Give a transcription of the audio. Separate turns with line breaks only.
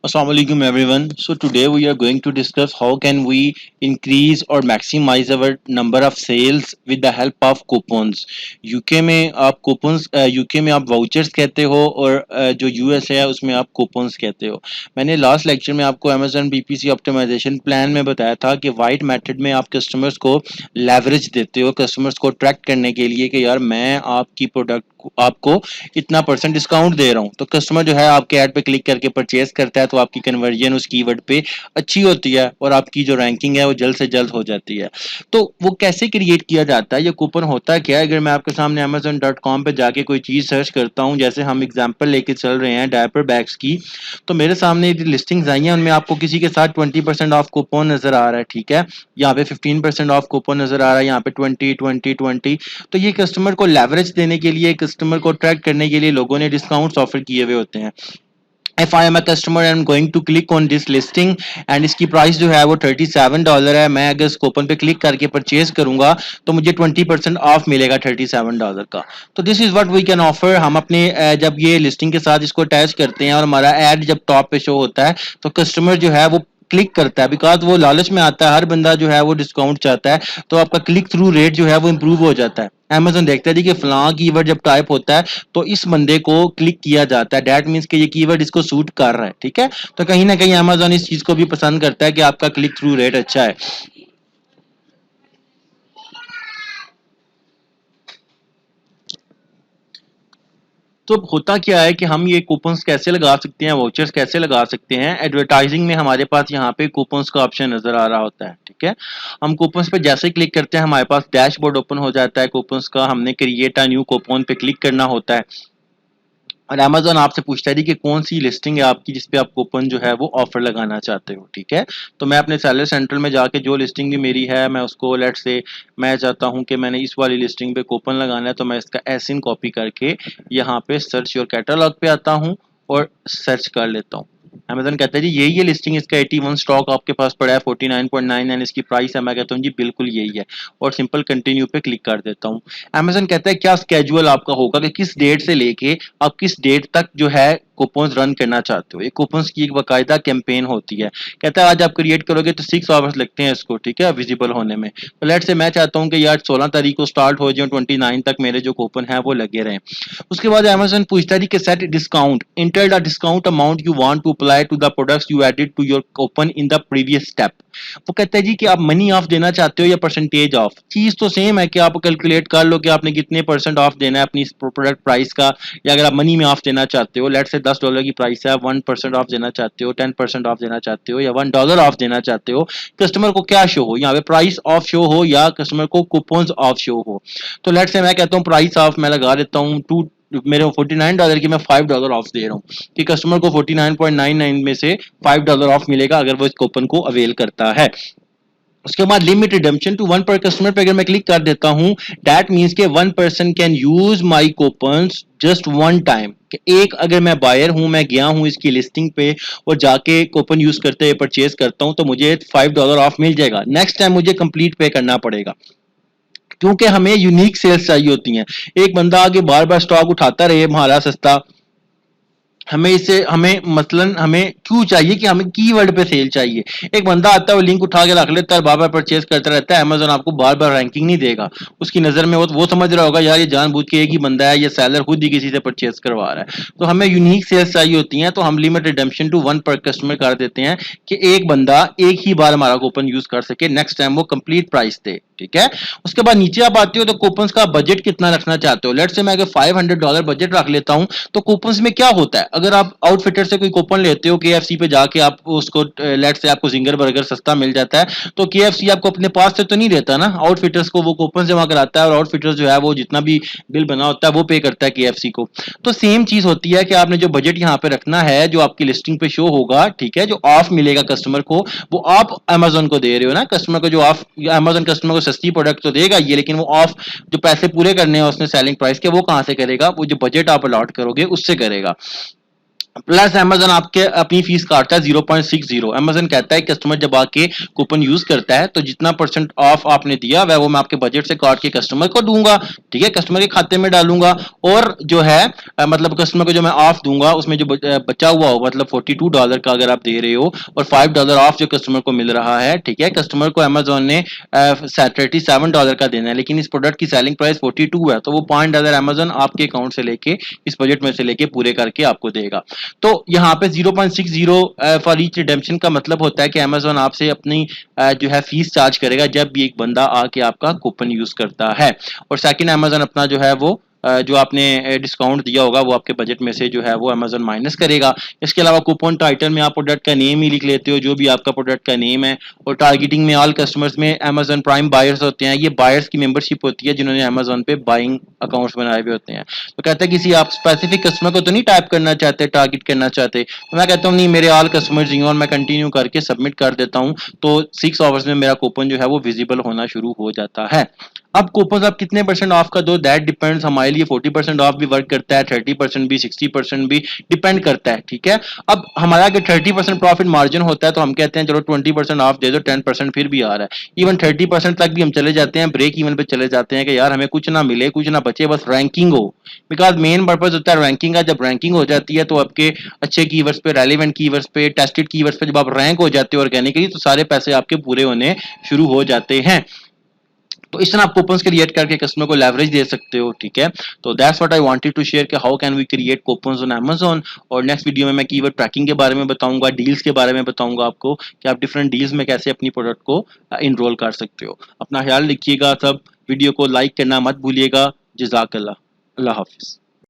Assalamualaikum everyone. So today we are going to discuss how can we increase or maximize our number of sales with the help of coupons. UK में आप coupons UK में आप vouchers कहते हो और जो US है उसमें आप coupons कहते हो. मैंने लास्ट लेक्चर में आपको Amazon BPC ऑप्टिमाइजेशन प्लान में बताया था कि वाइट मेथड में आप कस्टमर्स को लेवरेज देते हो कस्टमर्स को अट्रैक्ट करने के लिए कि यार मैं आपकी प्रोडक्ट आपको इतना % डिस्काउंट दे रहा हूं तो कस्टमर जो है आपके ऐड पे क्लिक करके परचेज करता है तो आपकी कन्वर्जन उस कीवर्ड पे अच्छी होती है और आपकी जो रैंकिंग है वो जल्द से जल्द हो जाती है. तो वो कैसे क्रिएट किया जाता है, ये कूपन होता है क्या है? अगर मैं आपके सामने amazon.com पे जाके कोई चीज सर्च करता हूं, जैसे हम एग्जांपल लेके चल रहे हैं डायपर बैग्स की, तो मेरे सामने जो लिस्टिंग्स आई हैं उनमें आपको किसी के साथ 20% ऑफ कूपन नजर आ रहा है. ठीक है, यहाँ पे 15% ऑफ कूपन नजर आ रहा है, यहाँ पे 20. तो ये कस्टमर को लेवरेज देने के लिए, कस्टमर को अट्रैक्ट करने के लिए लोगों ने डिस्काउंट्स ऑफर किए हुए होते हैं. If I am a customer and I'm going to click on this listing and इसकी प्राइस जो है वो $37 है, मैं अगर इस कूपन पे क्लिक करके परचेज करूंगा तो मुझे 20% ऑफ मिलेगा $37 का. तो this is what we can offer. हम अपने जब ये लिस्टिंग के साथ इसको अटैच करते हैं और हमारा एड जब टॉप पे शो होता है तो कस्टमर जो है वो क्लिक करता है, बिकॉज वो लालच में आता है, हर बंदा जो है वो डिस्काउंट चाहता है, तो आपका क्लिक थ्रू रेट जो है वो इंप्रूव हो जाता है. Amazon देखता है जी कि फलां कीवर्ड जब टाइप होता है तो इस बंदे को क्लिक किया जाता है, दैट मींस कि ये कीवर्ड इसको सूट कर रहा है. ठीक है, तो कहीं ना कहीं Amazon इस चीज को भी पसंद करता है कि आपका क्लिक थ्रू रेट अच्छा है. तो होता क्या है कि हम ये कूपन्स कैसे लगा सकते हैं, वाउचर्स कैसे लगा सकते हैं. एडवर्टाइजिंग में हमारे पास यहाँ पे कूपन्स का ऑप्शन नजर आ रहा होता है. ठीक है, हम कूपन्स पे जैसे ही क्लिक करते हैं हमारे पास डैशबोर्ड ओपन हो जाता है कूपन्स का. हमने क्रिएट अ न्यू कूपन पे क्लिक करना होता है और Amazon आपसे पूछता है जी कि कौन सी लिस्टिंग है आपकी जिसपे आप कूपन जो है वो ऑफर लगाना चाहते हो. ठीक है, तो मैं अपने सेलर सेंट्रल में जाके जो लिस्टिंग भी मेरी है मैं उसको लेट से मैं चाहता हूं कि मैंने इस वाली लिस्टिंग पे कूपन लगाना है, तो मैं इसका एसिन कॉपी करके यहाँ पे सर्च योर कैटलॉग पे आता हूँ और सर्च कर लेता हूँ. Amazon कहता है जी यही है लिस्टिंग, इसका 81 स्टॉक आपके पास पड़ा है 49.99 इसकी प्राइस है. मैं कहता हूँ जी बिल्कुल यही है और सिंपल कंटिन्यू पे क्लिक कर देता हूँ. Amazon कहता है क्या स्केड्यूल आपका होगा कि किस डेट से लेके आप किस डेट तक जो है कूपन्स रन करना चाहते हो. ये कूपन्स की एक बाकायदा कैंपेन होती है. कहता है आज आप क्रिएट करोगे तो 6 आवर्स लगते हैं इसको, ठीक है, विजिबल होने में. तो लेट से मैं चाहता हूँ कि यार 16 तारीख को स्टार्ट हो जाए, 29 तक मेरे जो कूपन है वो लगे रहें. उसके बाद Amazon पूछता है कि set discount, enter the discount amount you want to apply to the products you added to your coupon in the previous step. वो कहता है जी कि आप मनी ऑफ देना चाहते हो या परसेंटेज ऑफ. चीज तो सेम है कि आप कैलकुलेट कर लो कि आपने कितने % ऑफ देना है अपनी प्रोडक्ट प्राइस का, या अगर आप मनी में ऑफ देना चाहते हो, लेट से $10 की प्राइस है, 1% ऑफ देना चाहते हो, 10% ऑफ देना चाहते हो या $1 ऑफ देना चाहते हो, कस्टमर को क्या शो हो, यहाँ पे प्राइस ऑफ शो हो या कस्टमर को कूपन्स ऑफ शो हो. तो लेट से मैं कहता हूँ प्राइस ऑफ मैं लगा देता हूँ मेरे $49 की मैं $5 ऑफ दे रहा हूँ कि कस्टमर को 49.99 में से $5 ऑफ मिलेगा अगर वो इस कूपन को अवेल करता है. उसके बाद लिमिट रिडम्पशन टू 1 पर कस्टमर पे अगर मैं क्लिक कर देता हूं, दैट मींस के 1 person can use my coupons just one time. एक अगर मैं बायर हूं, मैं गया हूं इसकी लिस्टिंग पे और जाके कूपन यूज करते हुए परचेज करता हूं तो मुझे $5 ऑफ मिल जाएगा. नेक्स्ट टाइम मुझे कंप्लीट पे करना पड़ेगा क्योंकि हमें यूनिक सेल्स चाहिए होती हैं. एक बंदा आगे बार बार स्टॉक उठाता रहे हमारा सस्ता, हमें मसलन हमें क्यों चाहिए कि हमें कीवर्ड पे सेल चाहिए. एक बंदा आता है वो लिंक उठा के रख लेता है, बार बार परचेज करता रहता है, Amazon आपको बार बार रैंकिंग नहीं देगा. उसकी नजर में वो समझ रहा होगा यार ये जानबूझ के एक ही बंदा है, ये सेलर खुद ही किसी से परचेज करवा रहा है. तो हमें यूनिक सेल्स चाहिए होती हैं, तो हम लिमिट रिडम्पशन टू 1 पर कस्टमर कर देते हैं कि एक बंदा एक ही बार हमारा कूपन यूज कर सके, नेक्स्ट टाइम वो कंप्लीट प्राइस दे. ठीक है, उसके बाद नीचे आप आते हो तो कूपन्स का बजट कितना रखना चाहते हो. लेट से मैं अगर $500 बजट रख लेता हूं तो कूपन्स में क्या होता है, अगर आप आउटफिटर से कोई कूपन लेते हो KFC पे जाके, आप उसको लेट से आपको जिंगर बर्गर सस्ता मिल जाता है, तो KFC आपको अपने पास से तो नहीं देता ना, आउटफिटर्स को वो कूपन जमा कराता है और आउटफिटर्स जो है वो जितना भी बिल बना होता है वो पे करता है KFC को. तो सेम चीज होती है कि आपने जो बजट यहाँ पे रखना है जो आपकी लिस्टिंग पे शो होगा, ठीक है, जो ऑफ मिलेगा कस्टमर को वो आप Amazon को दे रहे हो ना. कस्टमर को जो ऑफ, Amazon कस्टमर को सस्ती प्रोडक्ट तो देगा ये, लेकिन वो ऑफ जो पैसे पूरे करने हैं उसने सेलिंग प्राइस के, वो कहां से करेगा, वो जो बजट आप अलॉट करोगे उससे करेगा. प्लस अमेजन आपके अपनी फीस काटता है 0.60। अमेजन कहता है कस्टमर जब आके कूपन यूज करता है तो जितना परसेंट ऑफ आपने दिया वह वो मैं आपके बजट से काट के कस्टमर को दूंगा, ठीक है, कस्टमर के खाते में डालूंगा। और जो है मतलब कस्टमर को जो मैं ऑफ दूंगा उसमें जो बचा हुआ हो, मतलब $42 का अगर आप दे रहे हो और $5 ऑफ जो कस्टमर को मिल रहा है, ठीक है, कस्टमर को अमेजोन ने $37 का देना है, लेकिन इस प्रोडक्ट की सेलिंग प्राइस 42 है, तो वो $5 अमेजोन आपके अकाउंट से लेके इस बजट में से लेके पूरे करके आपको देगा। तो यहाँ पे 0.60 फॉर ईच रिडेम्पशन का मतलब होता है कि अमेजोन आपसे अपनी जो है फीस चार्ज करेगा जब भी एक बंदा आके आपका कूपन यूज करता है। और सेकंड अमेजोन अपना जो है वो जो आपने डिस्काउंट दिया होगा वो आपके बजट में से जो है वो अमेजोन माइनस करेगा। इसके अलावा कूपन टाइटल में आप प्रोडक्ट का नेम ही लिख लेते हो, जो भी आपका प्रोडक्ट का नेम है। और टारगेटिंग में ऑल कस्टमर्स में अमेजोन प्राइम बायर्स होते हैं, ये बायर्स की मेंबरशिप होती है जिन्होंने अमेजोन पे बाइंग अकाउंट्स बनाए हुए होते हैं। तो कहता है किसी आप स्पेसिफिक कस्टमर को तो नहीं टाइप करना चाहते, टारगेट करना चाहते, तो मैं कहता हूँ नहीं, मेरे ऑल कस्टमर्स ही हैं और मैं कंटिन्यू करके सबमिट कर देता हूँ, तो 6 आवर्स में मेरा कूपन जो है वो विजिबल होना शुरू हो जाता है। अब कूपन आप कितने परसेंट ऑफ का दो, दैट डिपेंड्स। हमारे लिए 40% ऑफ भी वर्क करता है, 30% भी, 60% भी, डिपेंड करता है, ठीक है। अब हमारा अगर 30% प्रॉफिट मार्जिन होता है तो हम कहते हैं चलो 20% ऑफ दे दो, 10% फिर भी आ रहा है। इवन 30% तक भी हम चले जाते हैं, ब्रेक इवन पे चले जाते हैं कि यार हमें कुछ ना मिले, कुछ ना बचे, बस रैंकिंग हो। बिकॉज मेन पर्पज होता है रैंकिंग का। जब रैंकिंग हो जाती है तो आपके अच्छे कीवर्ड्स पे, रेलिवेंट कीवर्ड्स पे, टेस्टेड कीवर्ड्स पे जब आप रैंक हो जाते हो ऑर्गेनिकली, तो सारे पैसे आपके पूरे होने शुरू हो जाते हैं। तो इस तरह आप कूपन्स क्रिएट करके कस्टमर को लेवरेज दे सकते हो, ठीक है। तो that's what I wanted to share कि how can we create coupons on Amazon. और नेक्स्ट वीडियो में मैं कीवर्ड ट्रैकिंग के बारे में बताऊंगा, डील्स के बारे में बताऊंगा आपको कि आप डिफरेंट डील्स में कैसे अपनी प्रोडक्ट को इनरोल कर सकते हो। अपना ख्याल रखिएगा, सब वीडियो को लाइक करना मत भूलिएगा। जज़ाकल्लाह, अल्लाह हाफिज़।